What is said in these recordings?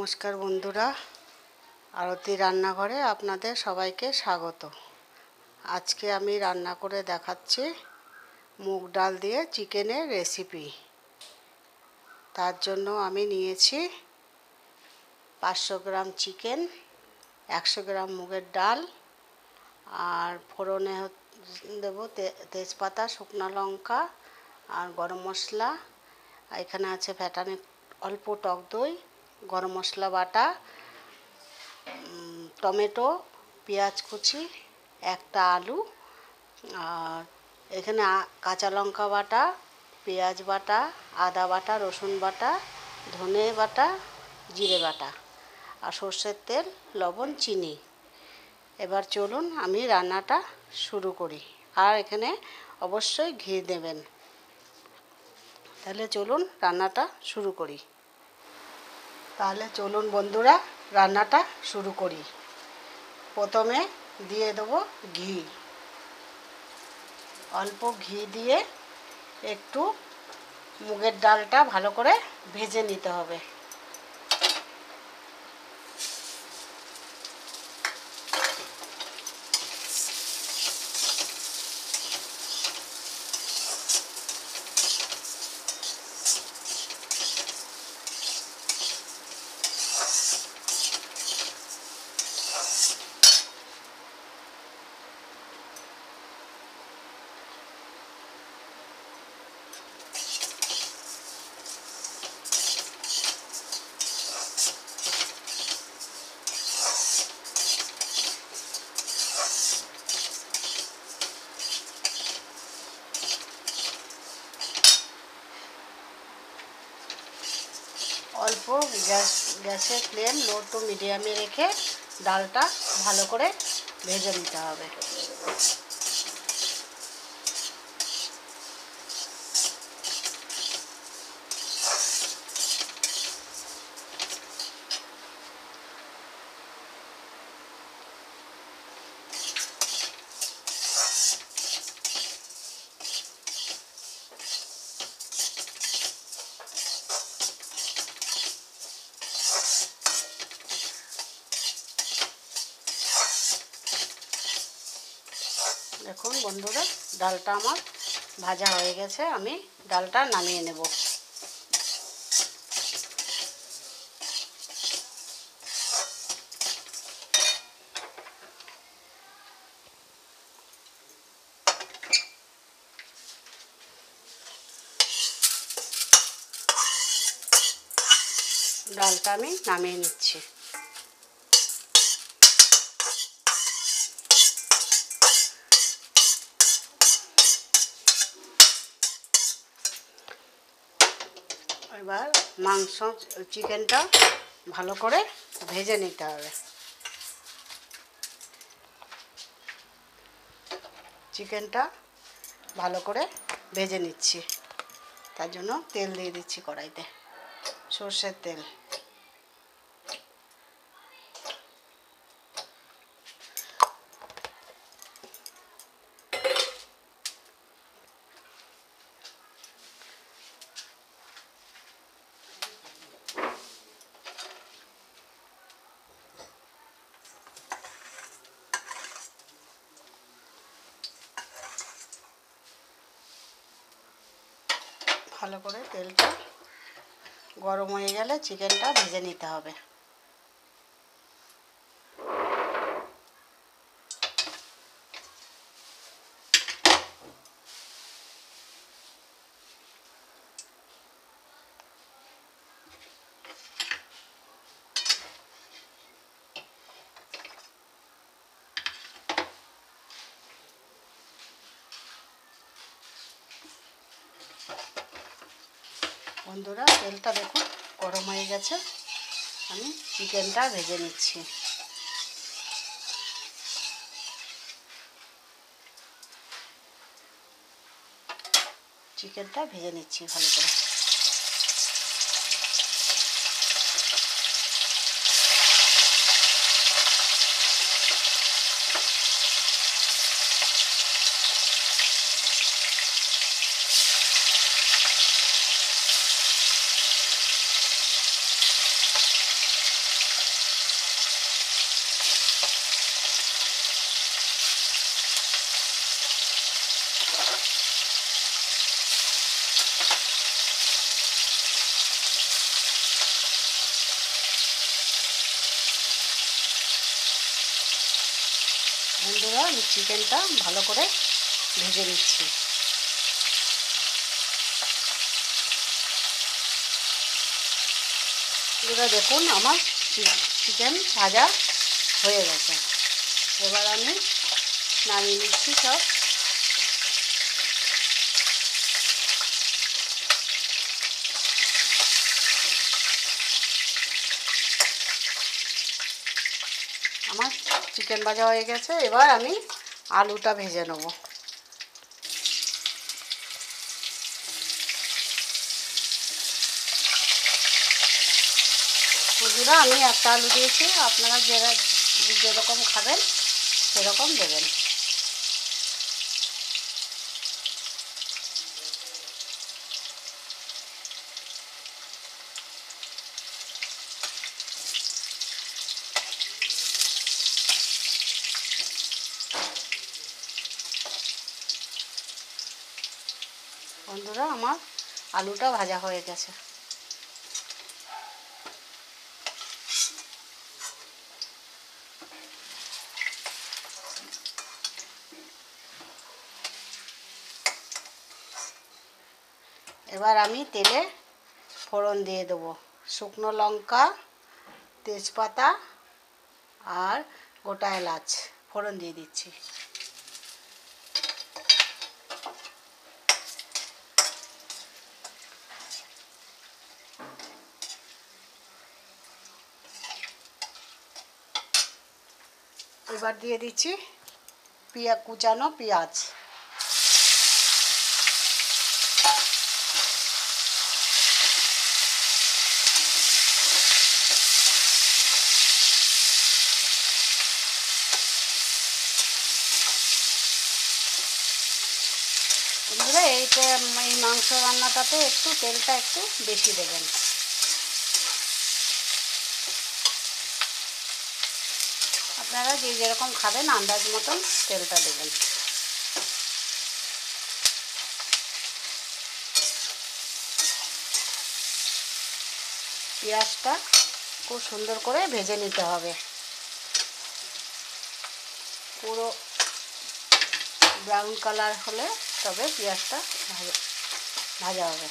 নমস্কার বন্ধুরা, আরতি রান্নাঘরে আপনাদের সবাইকে স্বাগত। আজকে আমি রান্না করে দেখাচ্ছি মুগ ডাল দিয়ে চিকেনের রেসিপি। তার জন্য আমি নিয়েছি 500 গ্রাম চিকেন, 100 গ্রাম মুগের ডাল, আর ফোড়নে দেবো তেজপাতা, শুকনো লঙ্কা আর গরম মশলা। এখানে আছে ফ্যাটানো অল্প টক দই, গরম মশলা বাটা, টমেটো, পেঁয়াজ কুচি, একটা আলু, আর এখানে কাঁচা লঙ্কা বাটা, পেঁয়াজ বাটা, আদা বাটা, রসুন বাটা, ধনে বাটা, জিরে বাটা, আর সর্ষের তেল, লবণ, চিনি। এবার চলুন আমি রান্নাটা শুরু করি। আর এখানে অবশ্যই ঘি দেবেন। তাহলে চলুন রান্নাটা শুরু করি। তাহলে চলুন বন্ধুরা রান্নাটা শুরু করি। প্রথমে দিয়ে দেবো ঘি। অল্প ঘি দিয়ে একটু মুগের ডালটা ভালো করে ভেজে নিতে হবে। অল্প গ্যাসের ফ্লেম লো টু মিডিয়ামে রেখে ডালটা ভালো করে ভেজে নিতে হবে। দেখুন বন্ধুরা, ডালটা আমার ভাজা হয়ে গেছে। আমি ডালটা নামিয়ে নেব। ডালটা আমি নামিয়ে নিচ্ছি। এবার চিকেনটা ভালো করে ভেজে নিতে হবে। চিকেনটা ভালো করে ভেজে নিচ্ছি। তার জন্য তেল দিয়ে দিচ্ছি কড়াইতে, সর্ষের তেল। ভালো করে তেলটা গরম হয়ে গেলে চিকেনটা ভেজে নিতে হবে। বন্ধুরা, তেলটা দেখুন গরম হয়ে গেছে। আমি চিকেনটা ভেজে নিচ্ছি। চিকেনটা ভেজে নিচ্ছি ভালো করে। চিকেনটা ভালো করে ভেজে নিচ্ছি। বন্ধুরা দেখুন আমার চিকেন ভাজা হয়ে গেছে। এবার আমি নামিয়ে নিচ্ছি সব। আমার চিকেন ভাজা হয়ে গেছে, এবার আমি আলুটা ভেজে নেব। বন্ধুরা আমি একটা আলু দিয়েছি, আপনারা যেরকম খাবেন সেরকম দেবেন। বন্ধুরা আমার আলুটা ভাজা হয়ে গেছে। এবার আমি তেলে ফোড়ন দিয়ে দেবো। শুকনো লঙ্কা, তেজপাতা আর গোটা এলাচ ফোড়ন দিয়ে দিচ্ছি। এবার দিয়ে দিচ্ছি কুচানো পেঁয়াজ। বন্ধুরা এই মাংস রান্নাটাতে একটু তেলটা একটু বেশি দেবেন। আপনারা যেরকম খাবেন আন্দাজ মতন তেলটা দেবেন। পেঁয়াজটা খুব সুন্দর করে ভেজে নিতে হবে, পুরো ব্রাউন কালার হলে তবে পেঁয়াজটা ভাজা হবে।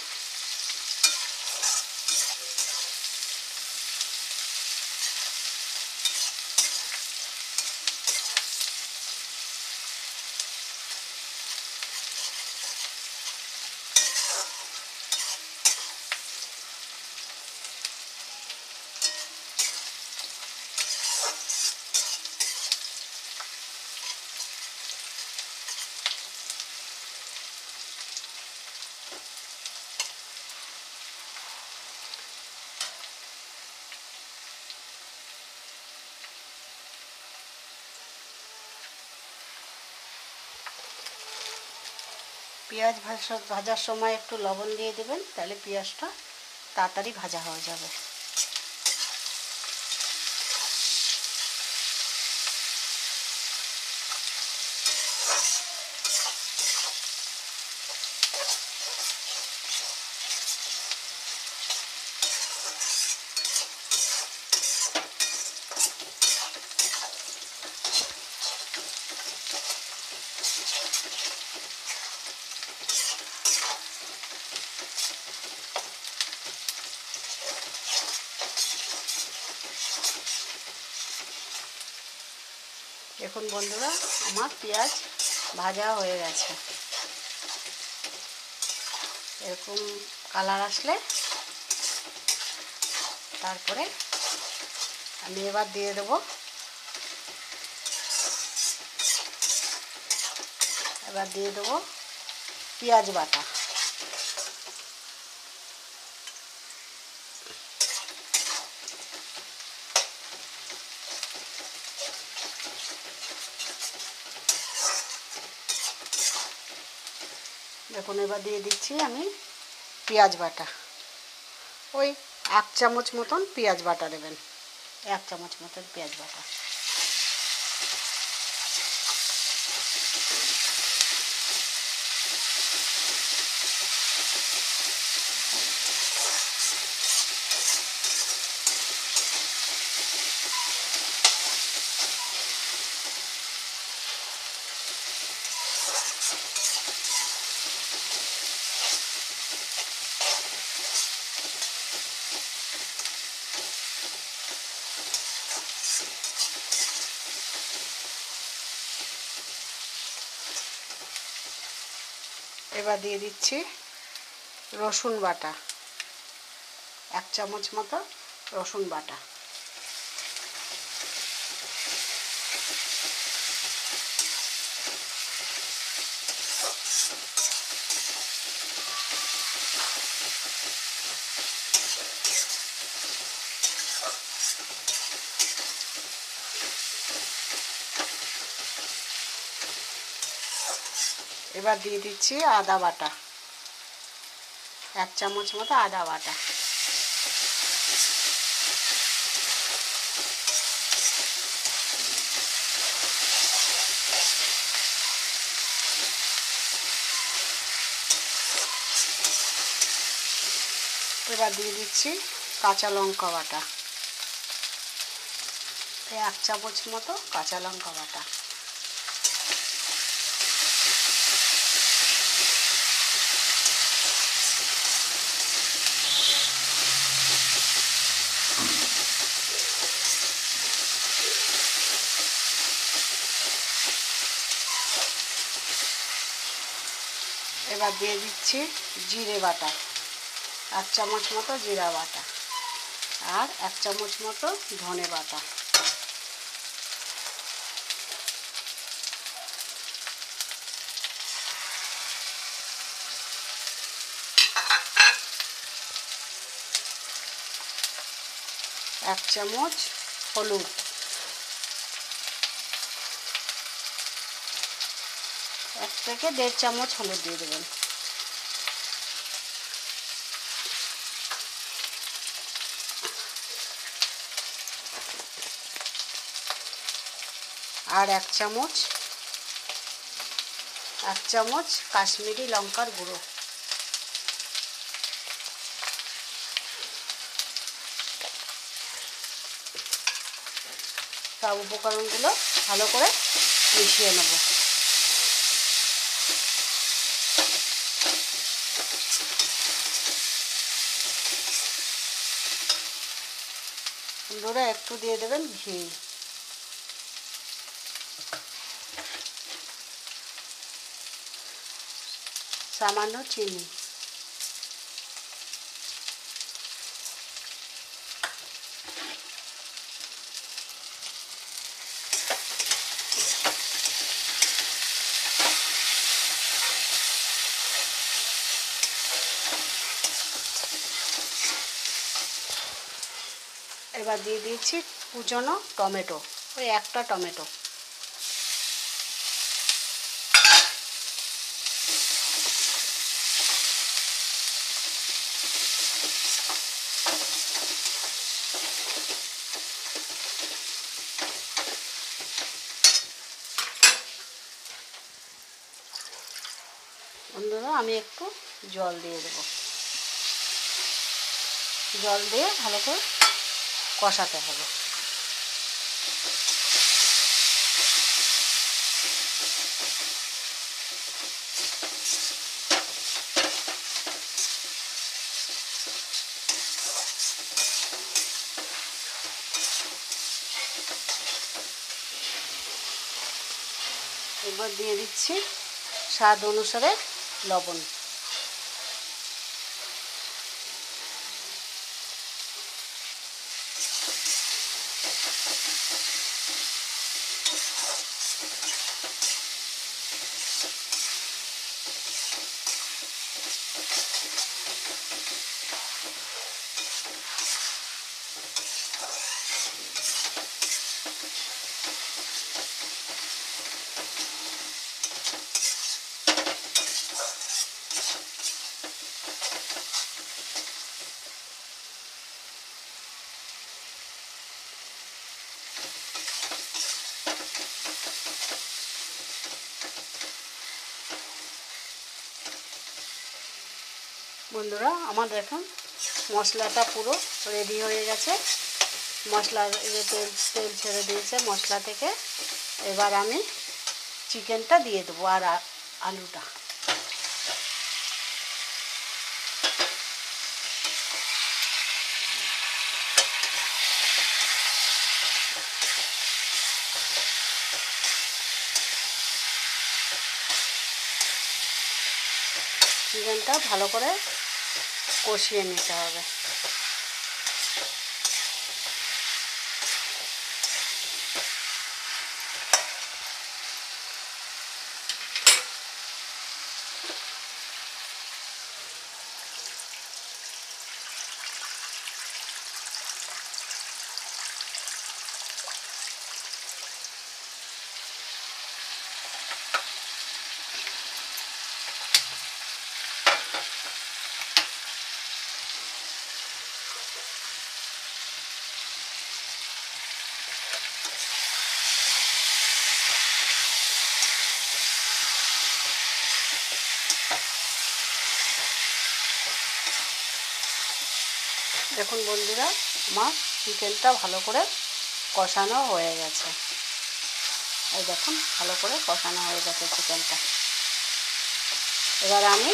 পেঁয়াজ ভাজার সময় একটু লবণ দিয়ে দেবেন, তাহলে পেঁয়াজটা তাড়াতাড়ি ভাজা হয়ে যাবে। দেখুন বন্ধুরা আমার পেঁয়াজ ভাজা হয়ে গেছে। এরকম কালার আসলে তারপরে আমি এবার দিয়ে দেবো পেঁয়াজ বাটা। দেখুন এবার দিয়ে দিচ্ছি আমি পেঁয়াজ বাটা, ওই 1 চামচ মতন পেঁয়াজ বাটা দেবেন, 1 চামচ মতন পেঁয়াজ বাটা। এবার দিয়ে দিচ্ছি রসুন বাটা, 1 চামচ মতো রসুন বাটা। এবার দিয়ে দিচ্ছি আদা বাটা, 1 চামচ মতো আদা বাটা। এবার দিয়ে দিচ্ছি কাঁচা লঙ্কা বাটা, 1 চামচ মতো কাঁচা লঙ্কা বাটা। এবার দিয়ে দিচ্ছি জিরে বাটা, 1 চামচ মতো জিরা বাটা আর 1 চামচ মতো ধনে বাটা। এক চামচ হলুদ, 1 থেকে 1.5 চামচ হলুদ দিয়ে দেবেন। আর 1 চামচ কাশ্মীরি লঙ্কার গুঁড়ো। সব উপকরণগুলো ভালো করে মিশিয়ে নেব। বন্ধুরা একটু দিয়ে দেবেন ঘি, সামান্য চিনি। এবার দিয়ে দিয়েছি কুচনো টমেটো, ওই 1টা টমেটো। বন্ধুরা আমি একটু জল দিয়ে দেবো, জল দিয়ে ভালো করে কষাতে হবে। এবার দিয়ে দিচ্ছি স্বাদ অনুসারে লবণ। বন্ধুরা আমার এখন মশলাটা পুরো রেডি হয়ে গেছে। মশলার তেল ছেড়ে দিয়েছে মশলা থেকে। এবার আমি চিকেনটা দিয়ে দেবো আর আলুটা। চিকেনটা ভালো করে কষিয়ে নিতে হবে। দেখুন বন্ধুরা, আমার চিকেনটা ভালো করে কষানো হয়ে গেছে। এই দেখুন ভালো করে কষানো হয়ে গেছে চিকেনটা। এবার আমি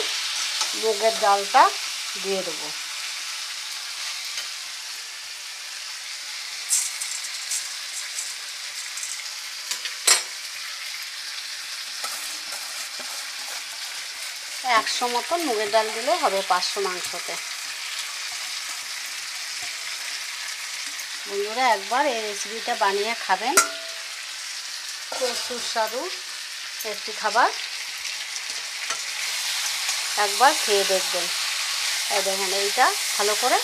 মুগের ডালটা দিয়ে দেবো। একশো মতন মুগের ডাল দিলে হবে 500 মাংসতে। বন্ধুরা একবার এই রেসিপিটা বানিয়ে খাবেন, খুব সুস্বাদু একটি খাবার, একবার খেয়ে দেখবেন। এই দেখেন এইটা ভালো করে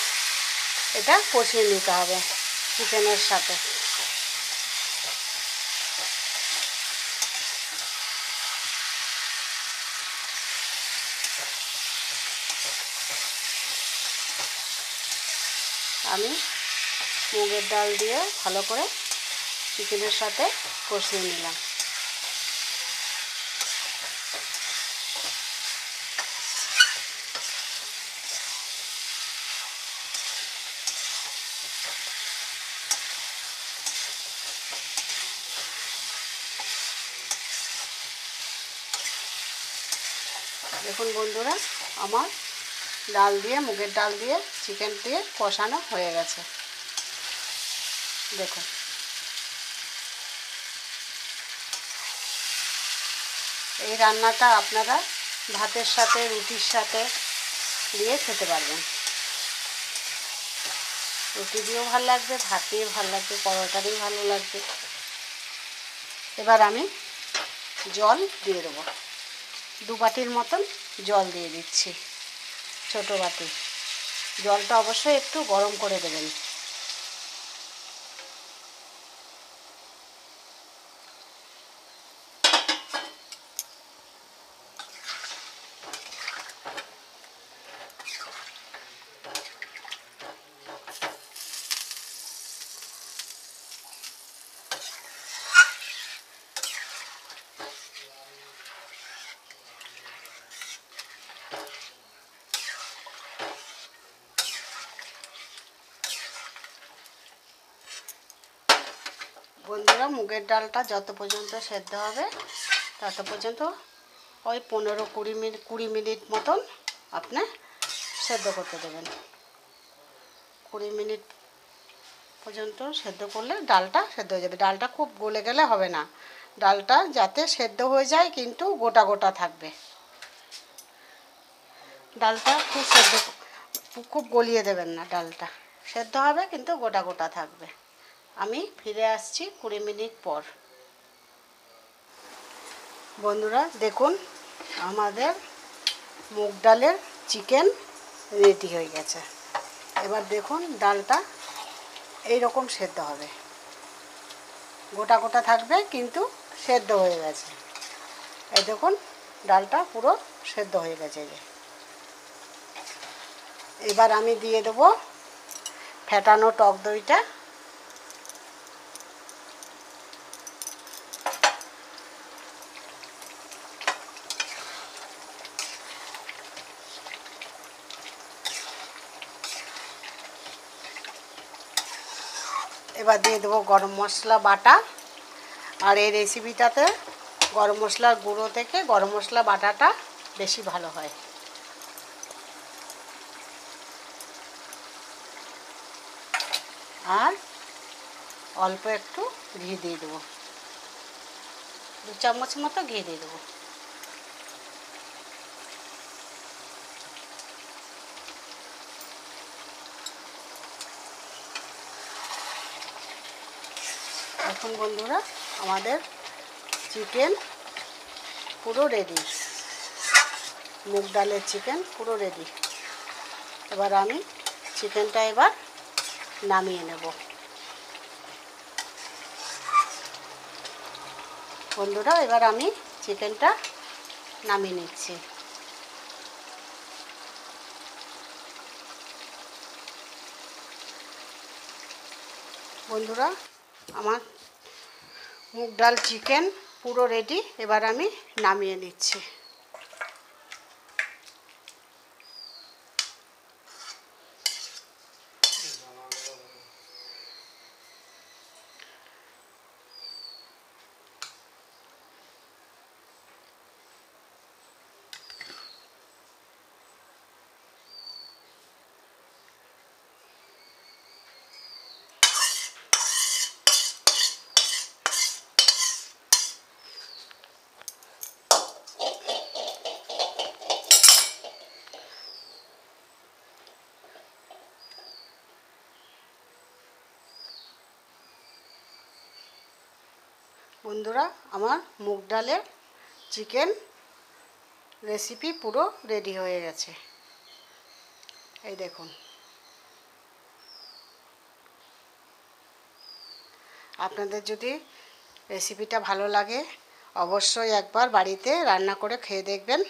এটা কষিয়ে নিতে হবে চিকেনের সাথে। আমি মুগের ডাল দিয়ে ভালো করে চিকেনের সাথে কষিয়ে নিলাম। দেখুন বন্ধুরা, আমার ডাল দিয়ে মুগের ডাল দিয়ে চিকেন দিয়ে কষানো হয়ে গেছে। দেখুন এই রান্নাটা আপনারা ভাতের সাথে রুটির সাথে দিয়ে খেতে পারবেন। রুটি দিয়েও ভালো লাগবে, ভাত দিয়েও ভালো লাগবে, পরোটা দিয়েও ভালো লাগবে। এবার আমি জল দিয়ে দেবো। 2 বাটির মতন জল দিয়ে দিচ্ছি, ছোটো বাটি। জলটা অবশ্যই একটু গরম করে দেবেন। বন্ধুরা মুগের ডালটা যত পর্যন্ত সেদ্ধ হবে তত পর্যন্ত ওই 15-20 মিনিট মতন আপনি সেদ্ধ করতে দেবেন। 20 মিনিট পর্যন্ত সেদ্ধ করলে ডালটা সেদ্ধ হয়ে যাবে। ডালটা খুব গলে গেলে হবে না, ডালটা যাতে সেদ্ধ হয়ে যায় কিন্তু গোটা গোটা থাকবে। ডালটা খুব গলিয়ে দেবেন না, ডালটা সেদ্ধ হবে কিন্তু গোটা গোটা থাকবে। আমি ফিরে আসছি 20 মিনিট পর। বন্ধুরা দেখুন, আমাদের মুগ ডালের চিকেন রেডি হয়ে গেছে। এবার দেখুন ডালটা এই রকম সেদ্ধ হবে, গোটা গোটা থাকবে কিন্তু সেদ্ধ হয়ে গেছে। এই দেখুন ডালটা পুরো সেদ্ধ হয়ে গেছে। এবার আমি দিয়ে দেবো ফেটানো টক দইটা। এবার দিয়ে দেবো গরম মশলা বাটা। আর এই রেসিপিটাতে গরম মশলার গুঁড়ো থেকে গরম মশলা বাটাটা বেশি ভালো হয়। আর অল্প একটু ঘি দিয়ে দেবো, 2 চামচ মতো ঘি দিয়ে দেবো। এখন বন্ধুরা আমাদের চিকেন পুরো রেডি, মুগ ডালের চিকেন পুরো রেডি। এবার আমি চিকেনটা নামিয়ে নেব। বন্ধুরা এবার আমি চিকেনটা নামিয়ে নিচ্ছি। বন্ধুরা আমার মুগ ডাল চিকেন পুরো রেডি, এবার আমি নামিয়ে নিচ্ছি। বন্ধুরা আমার মুগ ডালের চিকেন রেসিপি পুরো রেডি হয়ে গেছে। এই দেখুন। আপনাদের যদি রেসিপিটা ভালো লাগে অবশ্যই একবার বাড়িতে রান্না করে খেয়ে দেখবেন।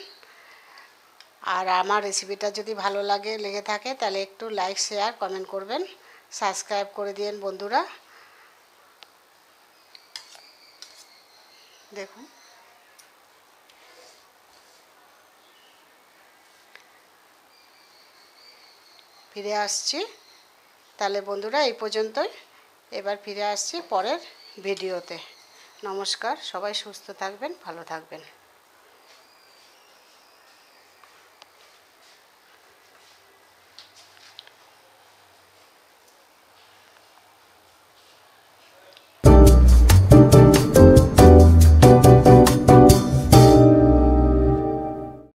আর আমার রেসিপিটা যদি ভালো লেগে থাকে তাহলে একটু লাইক শেয়ার কমেন্ট করবেন, সাবস্ক্রাইব করে দিন বন্ধুরা। দেখুন ফিরে আসছি। তাহলে বন্ধুরা এই পর্যন্তই, এবার ফিরে আসছি পরের ভিডিওতে। নমস্কার, সবাই সুস্থ থাকবেন, ভালো থাকবেন।